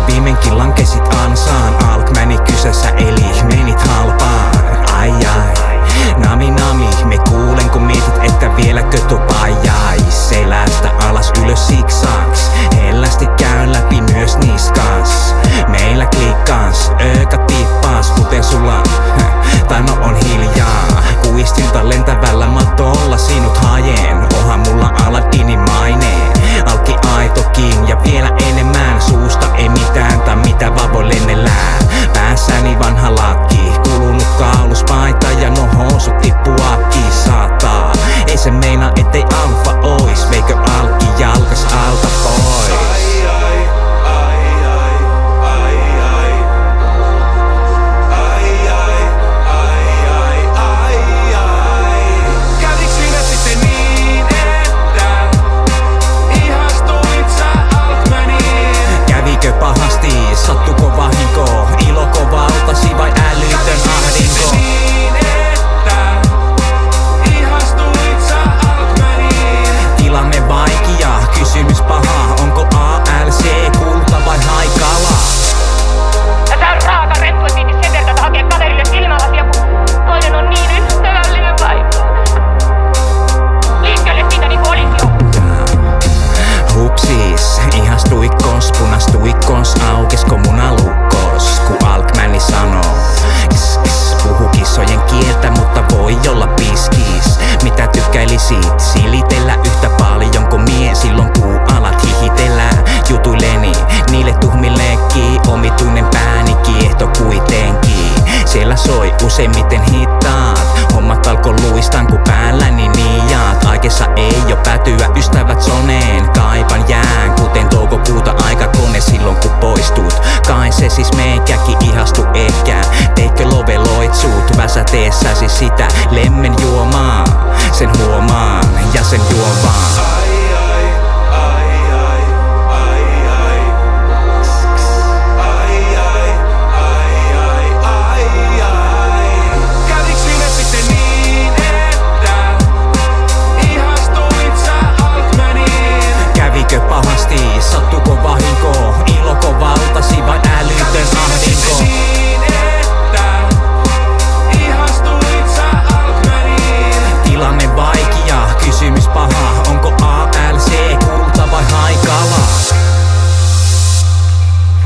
Viimeinkin lankesit ansaan, Alkmani kysässä eli menit halpaan. Ai ai, nami nami, me kuulen kun mietit, että vieläkö topajais. Selästä alas ylös siksaks, hellästi käyn läpi myös niskas. Meillä klikkaas, öökä tippaas, kuten sulla, tai no on hiljaa. Kuistilta lentävällä matolla sinut hajen, ohan mulla Aladdinin maineen. Alki aitokin ja vielä enemmän, suusta ei mitään tai mitä vaan voi lennellään. Päässäni vanha lakki, kulunut kauluspaita ja no housut tippuakin saattaa. Ei se meina ettei alfa ois, veikö alki jalkas alta pois. Pahasti, sattuko vahinko, iloko valtasi vai älytön ahdinko? Niin, että ihastuit sä Alkmaniin. Tilanne vaikea, kysymys paha, onko ALC kulta vai haikala? Tää on raaka rettuetiitis sen verran, että hakee kaverille silmälasia, kun toinen on niin ystävällinen vai? Liikkeelle siitä niin poliisi on. Hupsis, ihastuikkos, punastuikkos, aukesko munalukkos, ku Alkmani sanoo. Puhu kissojen kieltä, mutta voi olla piskis. Mitä tykkäilisit, silitellä yhtä paljon kuin mie silloin kun alat hihitellä. Jutuilleni, niille tuhmillekin, omituinen pääni kiehto kuitenkin. Siellä soi useimmiten hitaat, hommat alkoi luistaan kun päälläni niijaat. Aikessa ei jo päätyä ystävät soneen, kaipan jään kuten toukokuuta aikakone silloin kun poistut. Kai se siis meikäkin ihastu ehkä, teikö loveloitsut väsäteessäsi sitä lemmen juomaa. Sen huomaan ja sen juon vaan. Pahasti, sattuko vahinko, iloko valtasi vai älytön ahdinko? Niin, että ihastuit sä Alkmaniin. Tilanne vaikea, kysymys paha, onko ALC kulta vai haikala?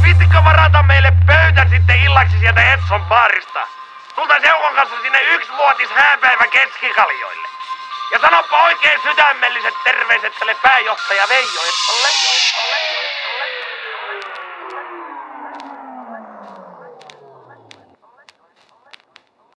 Vittikö varata meille pöytän sitten illaksi sieltä Edson baarista? Tultais Eukon kanssa sinne 1-vuotis hääpäivän keskikaljoille. Ja sanoppa oikein sydämelliset terveiset tälle pääjohtaja Veijo Etsolle.